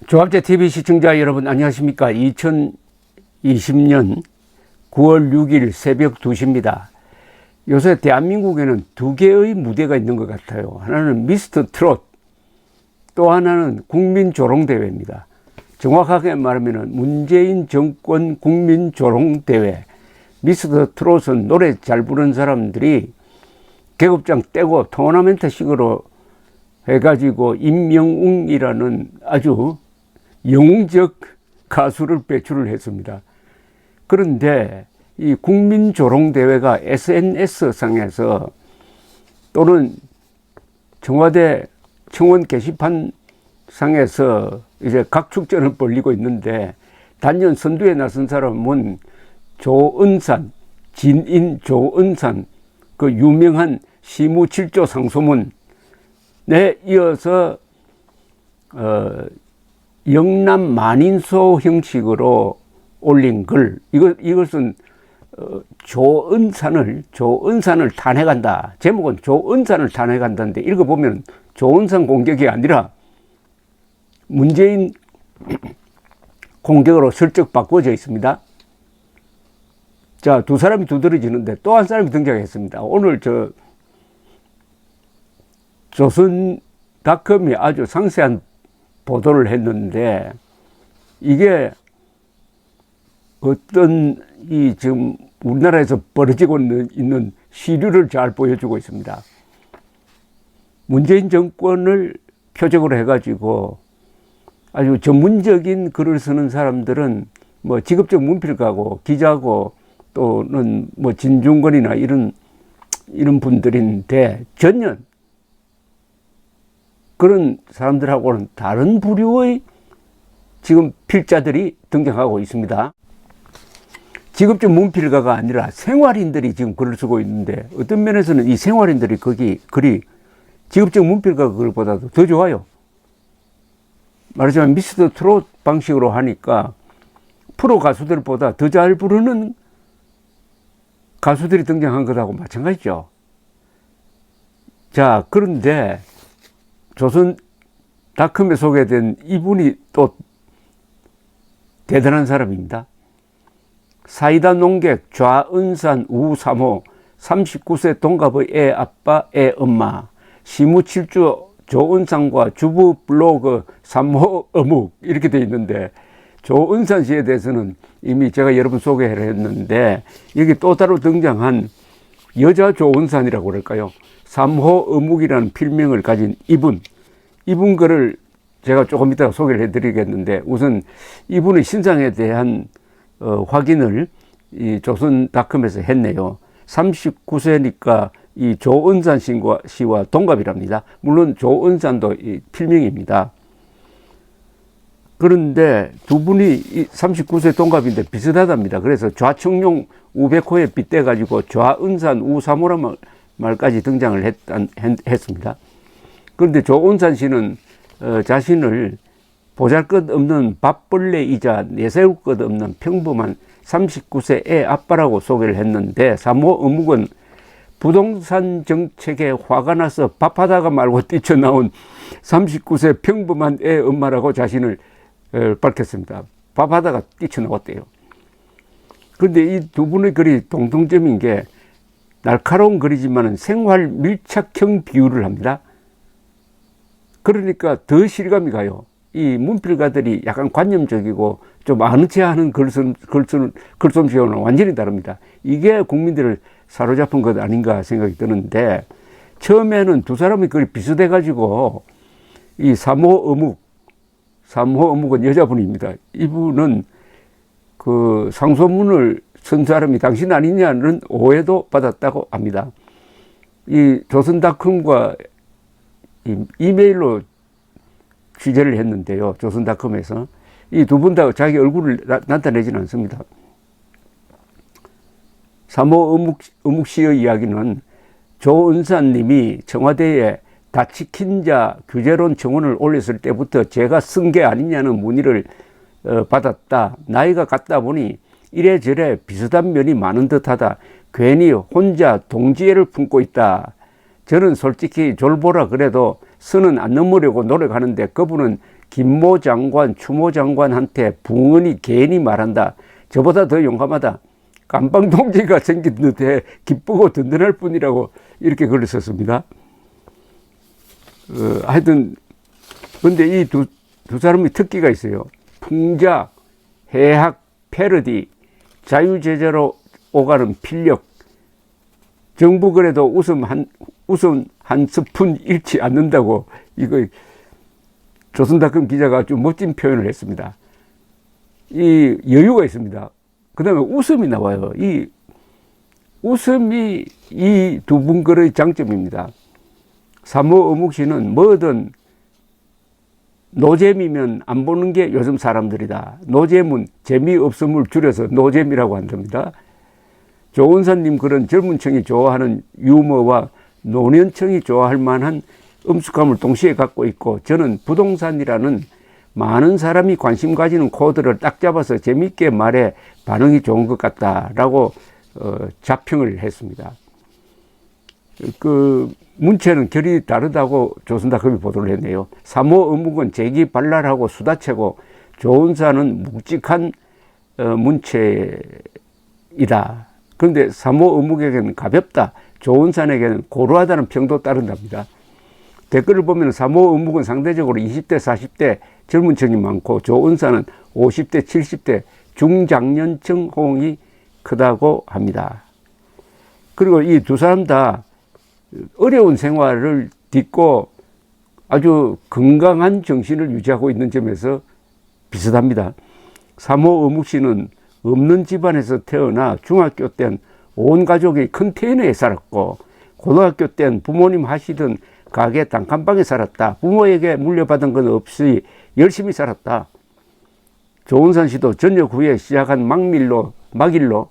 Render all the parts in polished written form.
조합재 TV 시청자 여러분 안녕하십니까. 2020년 9월 6일 새벽 2시입니다. 요새 대한민국에는 두 개의 무대가 있는 것 같아요. 하나는 미스터 트롯, 또 하나는 국민조롱대회입니다. 정확하게 말하면 문재인 정권 국민조롱대회. 미스터 트롯은 노래 잘 부르는 사람들이 계급장 떼고 토너먼트식으로 해가지고 임영웅이라는 아주 영웅적 가수를 배출을 했습니다. 그런데 이 국민조롱대회가 SNS상에서 또는 청와대 청원 게시판 상에서 이제 각축전을 벌이고 있는데, 단연 선두에 나선 사람은 조은산, 진인 조은산, 그 유명한 시무칠조 상소문에 이어서 영남 만인소 형식으로 올린 글, 이것은 조은산을 탄핵한다. 제목은 조은산을 탄핵한다는데, 읽어보면 조은산 공격이 아니라 문재인 공격으로 슬쩍 바꿔져 있습니다. 자, 두 사람이 두드러지는데 또 한 사람이 등장했습니다. 오늘 조선닷컴이 아주 상세한 보도를 했는데, 이게 어떤 지금 우리나라에서 벌어지고 있는 시류를 잘 보여주고 있습니다. 문재인 정권을 표적으로 해가지고 아주 전문적인 글을 쓰는 사람들은 뭐 직업적 문필가고 기자고 또는 뭐 진중권이나 이런 분들인데, 전혀 그런 사람들하고는 다른 부류의 지금 필자들이 등장하고 있습니다. 직업적 문필가가 아니라 생활인들이 지금 글을 쓰고 있는데, 어떤 면에서는 이 생활인들이 글이 직업적 문필가 글보다도 더 좋아요. 말하자면 미스터 트롯 방식으로 하니까 프로 가수들보다 더 잘 부르는 가수들이 등장한 것하고 마찬가지죠. 자, 그런데 조선닷컴에 소개된 이분이 또 대단한 사람입니다. 사이다 농객 좌은산 우삼호, 39세 동갑의 애 아빠 애 엄마, 시무칠주 조은산과 주부 블로그 삼호 어묵, 이렇게 돼 있는데, 조은산 씨에 대해서는 이미 제가 여러 번 소개를 했는데, 여기 또 따로 등장한 여자 조은산이라고 그럴까요? 삼호 어묵이라는 필명을 가진 이분 글을 제가 조금 이따가 소개를 해드리겠는데, 우선 이분의 신상에 대한 확인을 이 조선닷컴에서 했네요. 39세니까 이 조은산 씨와 동갑이랍니다. 물론 조은산도 이 필명입니다. 그런데 두 분이 39세 동갑인데 비슷하답니다. 그래서 좌청룡 우백호에 빗대가지고 좌은산 우삼호란 말까지 등장을 했습니다. 그런데 조은산 씨는 자신을 보잘것없는 밥벌레이자 내세울 것 없는 평범한 39세 애 아빠라고 소개를 했는데, 삼호 어묵은 부동산 정책에 화가 나서 밥하다가 말고 뛰쳐나온 39세 평범한 애 엄마라고 자신을 밝혔습니다. 밥하다가 뛰쳐나왔대요. 그런데 이 두 분의 글이 공통점인 게, 날카로운 글이지만 생활 밀착형 비유를 합니다. 그러니까 더 실감이 가요. 이 문필가들이 약간 관념적이고 좀 아는 체 하는 글솜씨와는 완전히 다릅니다. 이게 국민들을 사로잡은 것 아닌가 생각이 드는데, 처음에는 두 사람의 글이 비슷해가지고 이 삼호 어묵은 여자분입니다. 이분은 그 상소문을 쓴 사람이 당신 아니냐는 오해도 받았다고 합니다. 이 조선닷컴과 이메일로 취재를 했는데요. 조선닷컴에서 이 두 분 다 자기 얼굴을 나타내지는 않습니다. 삼호 어묵 씨의 이야기는 조은산 님이 청와대에 다치킨 자 규제론 청원을 올렸을 때부터 제가 쓴 게 아니냐는 문의를 받았다. 나이가 같다 보니 이래저래 비슷한 면이 많은 듯하다. 괜히 혼자 동지애를 품고 있다. 저는 솔직히 졸보라 그래도 선은 안 넘으려고 노력하는데 그분은 김모 장관, 추모 장관한테 붕은이 괜히 말한다. 저보다 더 용감하다. 깜빵 동지가 생겼는데 기쁘고 든든할 뿐이라고 이렇게 글을 썼습니다. 하여튼 근데 이 두 사람이 특기가 있어요. 풍자, 해학, 패러디, 자유제재로 오가는 필력, 정부 그래도 웃음 한 스푼 잃지 않는다고 이거 조선닷컴 기자가 아주 멋진 표현을 했습니다. 이 여유가 있습니다. 그 다음에 웃음이 나와요. 이 웃음이 이 두 분 글의 장점입니다. 사모 어묵 씨는 뭐든 노잼이면 안 보는 게 요즘 사람들이다. 노잼은 재미없음을 줄여서 노잼이라고 한답니다. 조은사님 글은 젊은 층이 좋아하는 유머와 노년층이 좋아할 만한 음숙함을 동시에 갖고 있고, 저는 부동산이라는 많은 사람이 관심 가지는 코드를 딱 잡아서 재미있게 말해 반응이 좋은 것 같다라고 자평을 했습니다. 그 문체는 결이 다르다고 조선닷컴이 보도를 했네요. 사모 어묵은 재기발랄하고 수다채고 조은사는 묵직한 문체이다. 그런데 사모 어묵에게는 가볍다, 조은사에게는 고루하다는 평도 따른답니다. 댓글을 보면 사모 어묵은 상대적으로 20대, 40대 젊은 층이 많고 조은사는 50대, 70대 중장년층 호응이 크다고 합니다. 그리고 이 두 사람 다 어려운 생활을 딛고 아주 건강한 정신을 유지하고 있는 점에서 비슷합니다. 사모 어묵 씨는 없는 집안에서 태어나 중학교 땐 온 가족이 컨테이너에 살았고, 고등학교 땐 부모님 하시던 가게 단칸방에 살았다. 부모에게 물려받은 건 없이 열심히 살았다. 조은산 씨도 전역 후에 시작한 막일로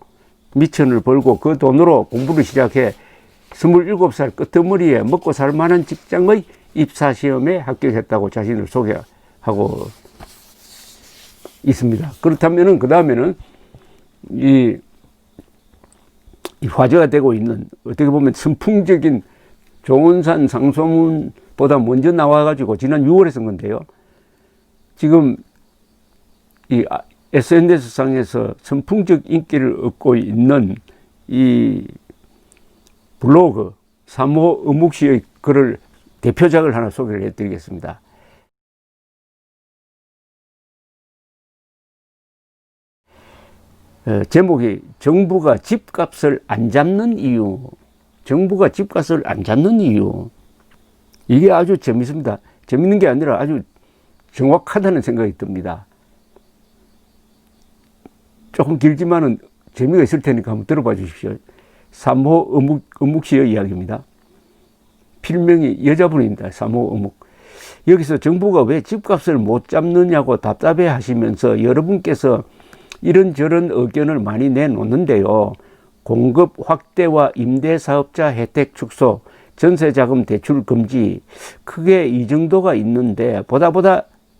미천을 벌고 그 돈으로 공부를 시작해 27살 끄트머리에 먹고 살 만한 직장의 입사시험에 합격했다고 자신을 소개하고 있습니다. 그렇다면은 그 다음에는 이 화제가 되고 있는, 어떻게 보면 선풍적인 조은산 상소문보다 먼저 나와가지고 지난 6월에 쓴 건데요. 지금 이 SNS상에서 선풍적 인기를 얻고 있는 이 블로그 사모 어묵 씨의 글을 대표작을 하나 소개를 해드리겠습니다. 제목이 정부가 집값을 안 잡는 이유. 정부가 집값을 안 잡는 이유. 이게 아주 재밌습니다. 재밌는 게 아니라 아주 정확하다는 생각이 듭니다. 조금 길지만은 재미가 있을 테니까 한번 들어봐 주십시오. 사모 어묵 씨의 이야기입니다. 필명이 여자분입니다. 사모 어묵. 여기서 정부가 왜 집값을 못 잡느냐고 답답해 하시면서 여러분께서 이런저런 의견을 많이 내놓는데요. 공급 확대와 임대사업자 혜택 축소, 전세자금 대출 금지, 크게 이 정도가 있는데 보다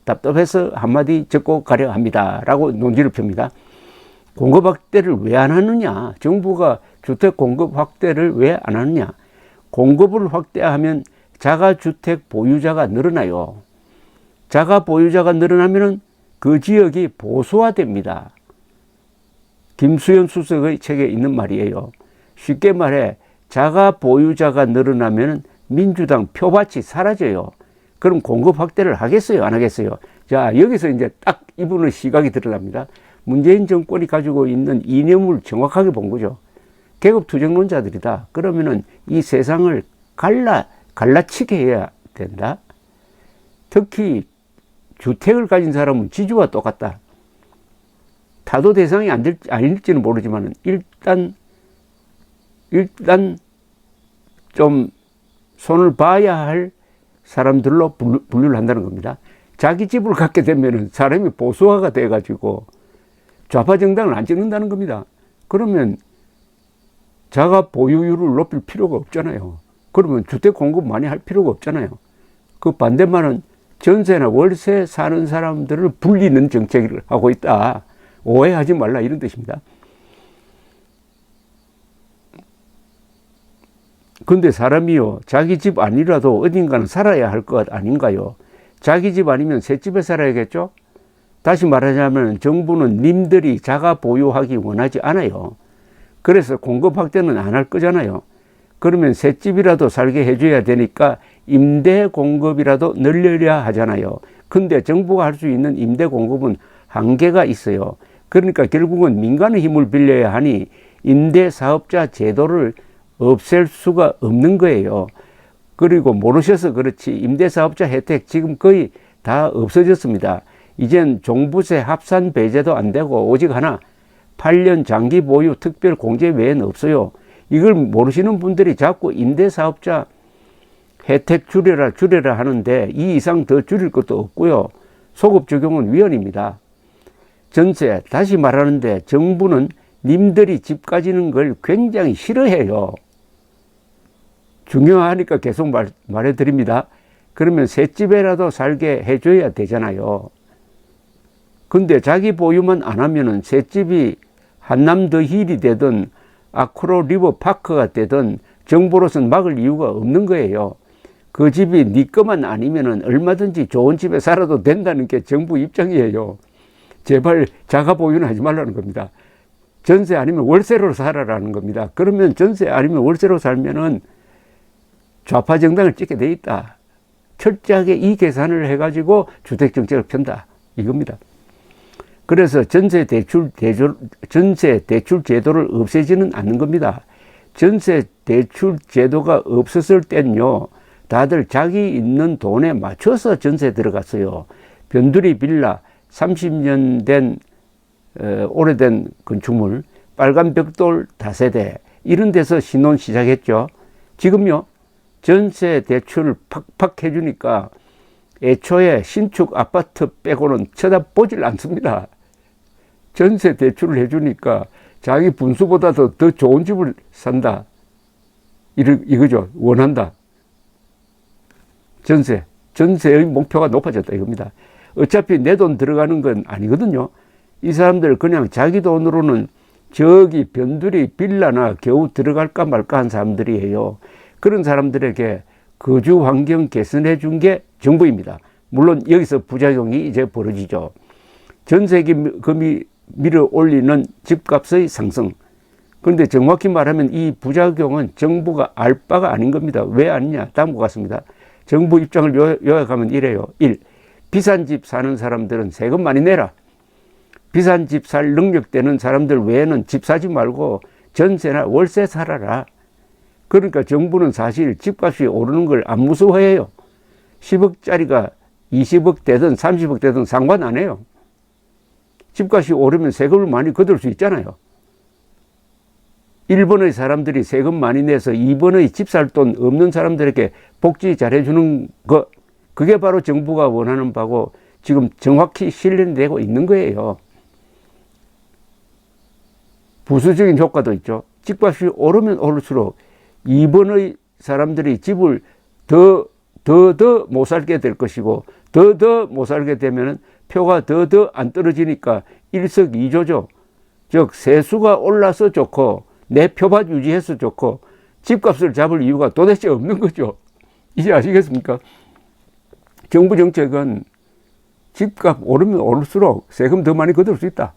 답답해서 한마디 적고 가려 합니다. 라고 논지를 펴니다. 공급 확대를 왜 안 하느냐? 정부가 주택 공급 확대를 왜 안 하느냐? 공급을 확대하면 자가주택 보유자가 늘어나요. 자가 보유자가 늘어나면 그 지역이 보수화됩니다. 김수현 수석의 책에 있는 말이에요. 쉽게 말해 자가 보유자가 늘어나면 민주당 표밭이 사라져요. 그럼 공급 확대를 하겠어요? 안 하겠어요? 자, 여기서 이제 딱 이분의 시각이 드러납니다. 문재인 정권이 가지고 있는 이념을 정확하게 본 거죠. 계급 투쟁론자들이다. 그러면은 이 세상을 갈라치게 해야 된다. 특히 주택을 가진 사람은 지주와 똑같다. 타도 대상이 아닐지는 모르지만 일단 좀 손을 봐야 할 사람들로 분류를 한다는 겁니다. 자기 집을 갖게 되면은 사람이 보수화가 돼가지고 좌파 정당을 안 찍는다는 겁니다. 그러면 자가 보유율을 높일 필요가 없잖아요. 그러면 주택 공급 많이 할 필요가 없잖아요. 그 반대말은 전세나 월세 사는 사람들을 불리는 정책을 하고 있다. 오해하지 말라, 이런 뜻입니다. 근데 사람이요, 자기 집 아니라도 어딘가는 살아야 할 것 아닌가요? 자기 집 아니면 새 집에 살아야겠죠. 다시 말하자면 정부는 님들이 자가 보유하기 원하지 않아요. 그래서 공급 확대는 안 할 거잖아요. 그러면 새 집이라도 살게 해줘야 되니까 임대 공급이라도 늘려야 하잖아요. 근데 정부가 할 수 있는 임대 공급은 한계가 있어요. 그러니까 결국은 민간의 힘을 빌려야 하니 임대사업자 제도를 없앨 수가 없는 거예요. 그리고 모르셔서 그렇지 임대사업자 혜택 지금 거의 다 없어졌습니다. 이젠 종부세 합산 배제도 안 되고 오직 하나 8년 장기 보유 특별 공제 외에는 없어요. 이걸 모르시는 분들이 자꾸 임대사업자 혜택 줄여라 하는데 이 이상 더 줄일 것도 없고요. 소급 적용은 위헌입니다. 전세, 다시 말하는데 정부는 님들이 집 가지는 걸 굉장히 싫어해요. 중요하니까 계속 말해드립니다. 그러면 새 집에라도 살게 해줘야 되잖아요. 근데 자기 보유만 안 하면은 새 집이 한남 더 힐이 되든 아크로 리버 파크가 되든 정부로서는 막을 이유가 없는 거예요. 그 집이 네 것만 아니면은 얼마든지 좋은 집에 살아도 된다는 게 정부 입장이에요. 제발 자가 보유는 하지 말라는 겁니다. 전세 아니면 월세로 살아라는 겁니다. 그러면 전세 아니면 월세로 살면은 좌파 정당을 찍게 돼 있다. 철저하게 이 계산을 해가지고 주택정책을 편다. 이겁니다. 그래서 전세 대출 제도를 없애지는 않는 겁니다. 전세 대출 제도가 없었을 땐요, 다들 자기 있는 돈에 맞춰서 전세 들어갔어요. 변두리 빌라, 30년 된 오래된 건축물, 빨간 벽돌 다세대 이런 데서 신혼 시작했죠. 지금요, 전세 대출을 팍팍 해주니까 애초에 신축 아파트 빼고는 쳐다보질 않습니다. 전세 대출을 해주니까 자기 분수보다도 더 좋은 집을 산다. 이거죠. 원한다. 전세의 목표가 높아졌다 이겁니다. 어차피 내 돈 들어가는 건 아니거든요. 이 사람들 그냥 자기 돈으로는 저기 변두리 빌라나 겨우 들어갈까 말까 한 사람들이에요. 그런 사람들에게 거주 환경 개선해 준 게 정부입니다. 물론 여기서 부작용이 이제 벌어지죠. 전세금이 밀어 올리는 집값의 상승. 그런데 정확히 말하면 이 부작용은 정부가 알 바가 아닌 겁니다. 왜 아니냐? 다음과 같습니다. 정부 입장을 요약하면 이래요. 1. 비싼 집 사는 사람들은 세금 많이 내라. 비싼 집 살 능력 되는 사람들 외에는 집 사지 말고 전세나 월세 살아라. 그러니까 정부는 사실 집값이 오르는 걸 안 무서워해요. 10억짜리가 20억 되든 30억 되든 상관 안 해요. 집값이 오르면 세금을 많이 거둘 수 있잖아요. 1번의 사람들이 세금 많이 내서 2번의 집 살 돈 없는 사람들에게 복지 잘해주는 것, 그게 바로 정부가 원하는 바고 지금 정확히 실현되고 있는 거예요. 부수적인 효과도 있죠. 집값이 오르면 오를수록 2번의 사람들이 집을 더 못 살게 될 것이고 더 못 살게 되면 표가 더 안 떨어지니까 일석이조죠. 즉 세수가 올라서 좋고 내 표밭 유지해서 좋고 집값을 잡을 이유가 도대체 없는 거죠. 이제 아시겠습니까? 정부 정책은 집값 오르면 오를수록 세금 더 많이 거둘 수 있다.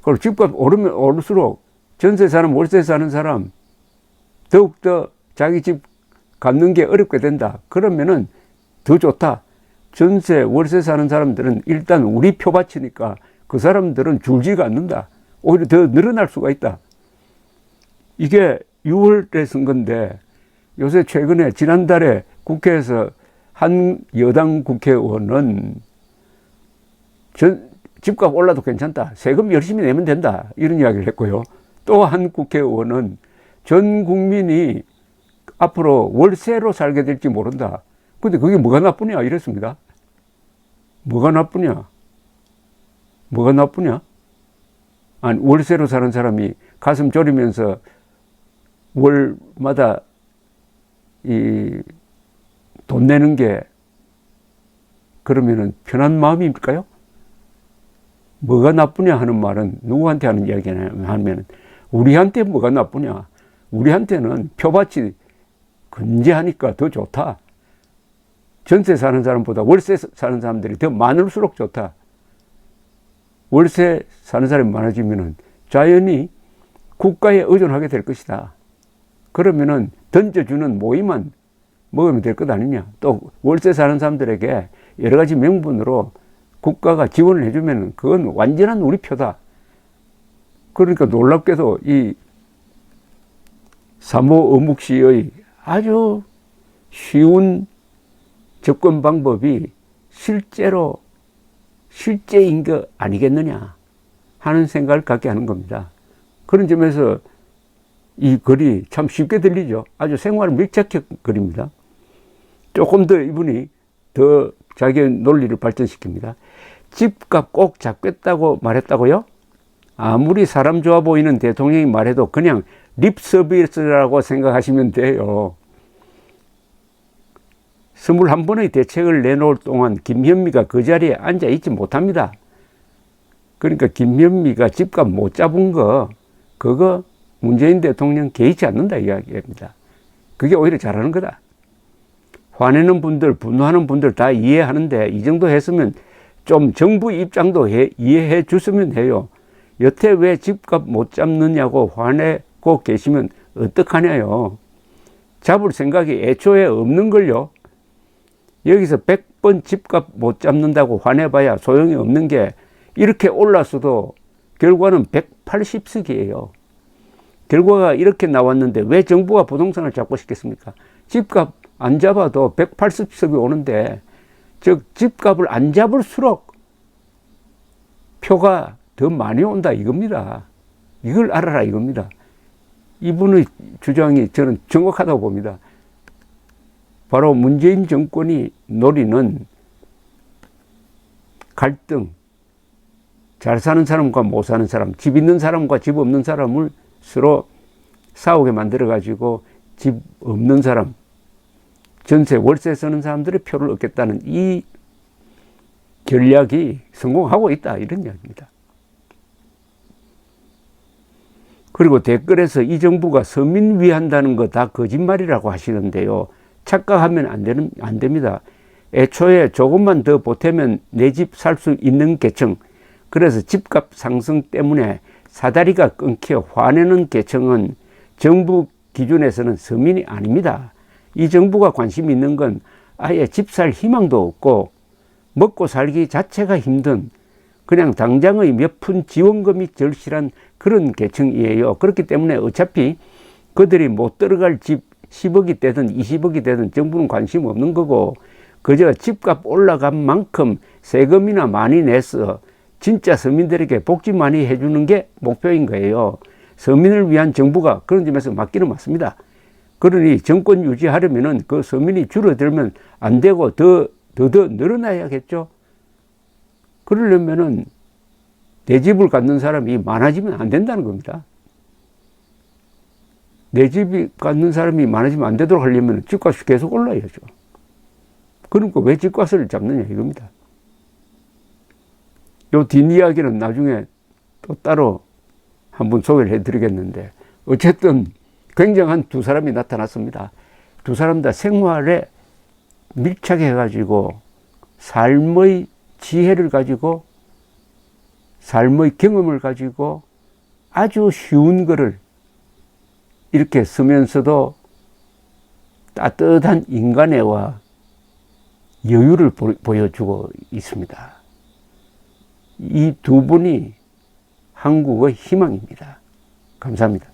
그리고 집값 오르면 오를수록 전세 사람, 월세 사는 사람 더욱더 자기 집 갚는 게 어렵게 된다. 그러면은 더 좋다. 전세, 월세 사는 사람들은 일단 우리 표밭이니까 그 사람들은 줄지가 않는다. 오히려 더 늘어날 수가 있다. 이게 6월에 쓴 건데 요새 최근에 지난달에 국회에서 한 여당 국회의원은 집값 올라도 괜찮다. 세금 열심히 내면 된다. 이런 이야기를 했고요. 또 한 국회의원은 전 국민이 앞으로 월세로 살게 될지 모른다. 근데 그게 뭐가 나쁘냐 이랬습니다. 뭐가 나쁘냐? 아니, 월세로 사는 사람이 가슴 졸이면서 월마다 돈 내는 게 그러면은 편한 마음입니까요? 뭐가 나쁘냐 하는 말은 누구한테 하는 이야기냐 하면 우리한테 뭐가 나쁘냐? 우리한테는 표밭이 건재하니까 더 좋다. 전세 사는 사람보다 월세 사는 사람들이 더 많을수록 좋다. 월세 사는 사람이 많아지면은 자연히 국가에 의존하게 될 것이다. 그러면은 던져주는 모이만 먹으면 될 것 아니냐. 또 월세 사는 사람들에게 여러 가지 명분으로 국가가 지원을 해주면 그건 완전한 우리 표다. 그러니까 놀랍게도 이 3호 어묵시의 아주 쉬운 접근 방법이 실제인 거 아니겠느냐 하는 생각을 갖게 하는 겁니다. 그런 점에서 이 글이 참 쉽게 들리죠. 아주 생활 밀착형 글입니다. 조금 더 이분이 더 자기의 논리를 발전시킵니다. 집값 꼭 잡겠다고 말했다고요? 아무리 사람 좋아 보이는 대통령이 말해도 그냥 립 서비스라고 생각하시면 돼요. 21번의 대책을 내놓을 동안 김현미가 그 자리에 앉아 있지 못합니다. 그러니까 김현미가 집값 못 잡은 거, 그거 문재인 대통령 개의치 않는다 이야기입니다. 그게 오히려 잘하는 거다. 화내는 분들, 분노하는 분들 다 이해하는데 이 정도 했으면 좀 정부 입장도 이해해 줬으면 해요. 여태 왜 집값 못 잡느냐고 화내고 계시면 어떡하냐요. 잡을 생각이 애초에 없는 걸요. 여기서 100번 집값 못 잡는다고 화내봐야 소용이 없는 게 이렇게 올랐어도 결과는 180석이에요. 결과가 이렇게 나왔는데 왜 정부가 부동산을 잡고 싶겠습니까? 집값 안 잡아도 180석이 오는데, 즉 집값을 안 잡을수록 표가 더 많이 온다 이겁니다. 이걸 알아라 이겁니다. 이분의 주장이 저는 정확하다고 봅니다. 바로 문재인 정권이 노리는 갈등, 잘 사는 사람과 못 사는 사람, 집 있는 사람과 집 없는 사람을 서로 싸우게 만들어 가지고 집 없는 사람, 전세 월세 쓰는 사람들의 표를 얻겠다는 이 전략이 성공하고 있다 이런 이야기입니다. 그리고 댓글에서 이 정부가 서민 위한다는 거 다 거짓말이라고 하시는데요. 착각하면 안 됩니다. 애초에 조금만 더 보태면 내 집 살 수 있는 계층, 그래서 집값 상승 때문에 사다리가 끊겨 화내는 계층은 정부 기준에서는 서민이 아닙니다. 이 정부가 관심 있는 건 아예 집 살 희망도 없고 먹고 살기 자체가 힘든 그냥 당장의 몇 푼 지원금이 절실한 그런 계층이에요. 그렇기 때문에 어차피 그들이 못 들어갈 집 10억이 되든 20억이 되든 정부는 관심 없는 거고, 그저 집값 올라간 만큼 세금이나 많이 내서 진짜 서민들에게 복지 많이 해주는 게 목표인 거예요. 서민을 위한 정부가 그런 점에서 맞기는 맞습니다. 그러니 정권 유지하려면은 그 서민이 줄어들면 안 되고 더 늘어나야겠죠. 그러려면은 내 집을 갖는 사람이 많아지면 안 된다는 겁니다. 내 집이 갖는 사람이 많아지면 안 되도록 하려면 집값이 계속 올라야죠. 그러니까 왜 집값을 잡느냐 이겁니다. 요 뒷이야기는 나중에 또 따로 한번 소개를 해드리겠는데, 어쨌든 굉장한 두 사람이 나타났습니다. 두 사람 다 생활에 밀착해가지고 삶의 지혜를 가지고 삶의 경험을 가지고 아주 쉬운 글을 이렇게 쓰면서도 따뜻한 인간애와 여유를 보여주고 있습니다. 이 두 분이 한국의 희망입니다. 감사합니다.